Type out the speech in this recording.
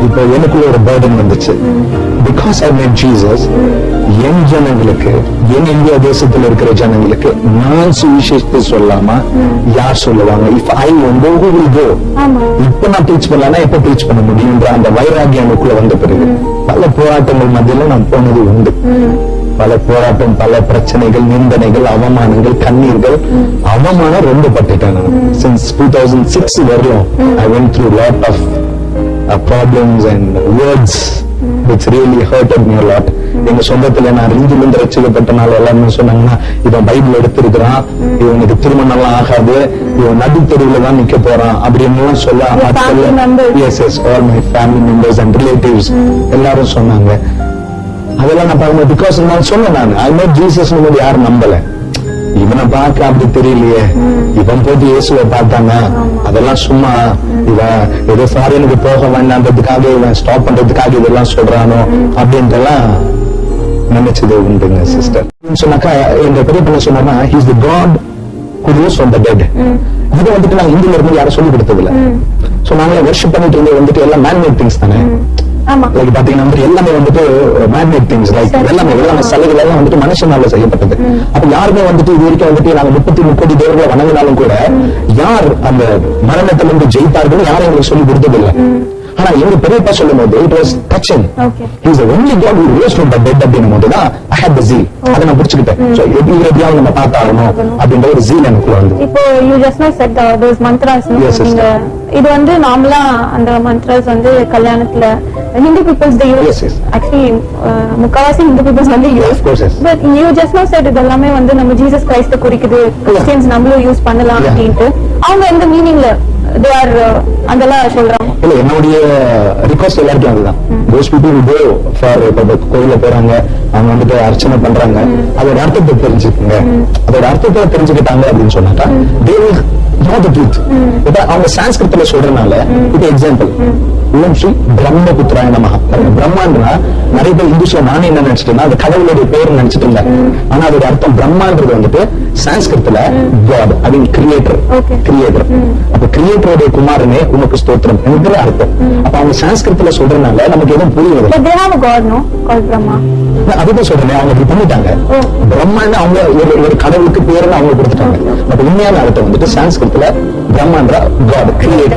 இப்போ எனக்குள்ள ஒரு பேர்டன் வந்துச்சு. பிகாஸ் ஐ மேட் ஜீசஸ், என் ஜனங்களுக்கு, என் இந்தியா தேசத்தில் இருக்கிற ஜனங்களுக்கு நான் சுவிசேஷத்தை சொல்லாம யார் சொல்லுவாங்க? If I won't go, who will go? இப்ப நான் டீச் பண்ணலன்னா எப்ப டீச் பண்ண முடியும்ன்ற அந்த வைராகியம் எனக்குள்ள வந்த பிறகு பல போராட்டங்கள் மத்தியில நான் போனது உண்டு. பல போராட்டம், பல பிரச்சனைகள், நிந்தனைகள், அவமானங்கள், கண்ணீர்கள். அவமானம் ரொம்ப பட்டுட்டேன் நான். Since 2006 வரலும் I went through lot of problems and words which really hurted me a lot. எங்க சொந்தத்துல நான் ரிஞ்சிலிருந்து ரட்சிக்கப்பட்டனால எல்லாருமே சொன்னாங்கன்னா, இவன் பைபிள் எடுத்திருக்கிறான், இவனுக்கு திருமணம் எல்லாம் ஆகாது, இவன் நடுத்தெருவுல தான் நிக்க போறான் அப்படின்னு சொல்ல all my family members and relatives எல்லாரும் சொன்னாங்க. அதெல்லாம் நான் பார்க்கணும். பிகாஸ் நான் சொன்னேன், நான் ஐ மேட் ஜீசஸ் யாரும் நம்பல. இவனை பார்க்க அப்படி தெரியலையே, இவன் போட்டு இயேசுவை பார்த்தாங்க, அதெல்லாம் சும்மா இவன் ஏதோ ஃபாரினுக்கு போக வேண்டான்றதுக்காக இவன் ஸ்டாப் பண்றதுக்காக இதெல்லாம் சொல்றானோ அப்படின்ட்டுலாம் நினைச்சது உண்டுங்க சிஸ்டர். சொன்னாக்கா எங்க பெரிய பண்ண சொன்னா, he is the God who rose from the dead. இதை வந்துட்டு நாங்க இந்தியில இருந்து யாரும் சொல்லி கொடுத்தது இல்ல. சோ நாங்களே வர்ஷிப் பண்ணிட்டு இருந்தது வந்துட்டு எல்லாம் மேன்மேட் திங்ஸ் தானே. லைக் பாத்தீங்கன்னா எல்லாமே வந்துட்டு மேன்மேட் திங்ஸ், லைக் எல்லாமே சலுகைகள் எல்லாம் வந்துட்டு மனுஷனால செய்யப்பட்டது. அப்ப யாருமே வந்துட்டு இது வரைக்கும் வந்துட்டு நாங்க 33 கோடி தேவர்களை வணங்கினாலும் கூட யார் அந்த மரணத்திலிருந்து ஜெயித்தார்கள் யாரும் எங்களுக்கு சொல்லி கொடுத்தது இல்லை. ஆனா எங்க பெரியப்பா சொல்லும் போது it was touching. He is the only God who rose from the dead அப்படின்னும் போதுதான் I had the zeal. அதை நான் பிடிச்சுக்கிட்டேன். So எப்படியாவது நம்ம பார்த்தாகணும் அப்படின்ற ஒரு zeal எனக்குள்ள வந்து. இப்போ you just now said those mantras. இது வந்து நார்மலா அந்த மந்த்ராஸ் வந்து கல்யாணத்துல Hindu peoples they use. Actually முக்காவாசி Hindu peoples வந்து use. But you just now said இதெல்லாமே வந்து நம்ம ஜீசஸ் கிரைஸ்ட குறிக்குது, கிறிஸ்டியன்ஸ் நம்மளும் யூஸ் பண்ணலாம் அப்படின்ட்டு. அவங்க எந்த மீனிங்ல they are அதெல்லாம் சொல்றாங்க? இல்ல, என்னுடைய ரிக்வெஸ்ட் எல்லாருக்கும் அதுதான். those people who go for கோயில போறாங்க, அவங்க வந்துட்டு அர்ச்சனை பண்றாங்க, அதோட அர்த்தத்தை தெரிஞ்சுக்குங்க. அதோட அர்த்தத்தை தெரிஞ்சுக்கிட்டாங்க அப்படின்னு சொன்னாக்கா they will know the truth. இப்ப அவங்க சான்ஸ்கிரிட்ல சொல்றதுனால இது எக்ஸாம்பிள். ஓம் ஸ்ரீ பிரம்மபுத்திராய நமஹ. பிரம்மான்றா நிறைய பேர் இந்துஸ்ல நானே என்ன நினைச்சிட்டேன்னா அது கடவுளுடைய பேர் நினைச்சிட்டு இருந்தேன். ஆனா அதோட அர்த்தம் பிரம்மான்றது வந்துட்டு சான்ஸ்கிரிட்ல காட், ஐ மீன் கிரியேட்டர். அப்ப கிரியேட்டருடைய குமாரனே உனக்கு ஸ்தோத்திரம் என்கிற அர்த்தம். அப்ப அவங்க சான்ஸ்கிரிட்ல சொல்றதுனால நமக்கு எதுவும் புரியுது. அதுதான் சொல்றேன், அவங்க இப்படி பண்ணிட்டாங்க. பிரம்மான்னு அவங்க ஒரு கடவுளுக்கு பேருன்னு அவங்க கொடுத்துட்டாங்க. அப்ப உண்மையான அர்த்தம் வந்துட்டு சான்ஸ்கிரிட்ல பிரம்மான்றா காட், கிரியேட்டர்.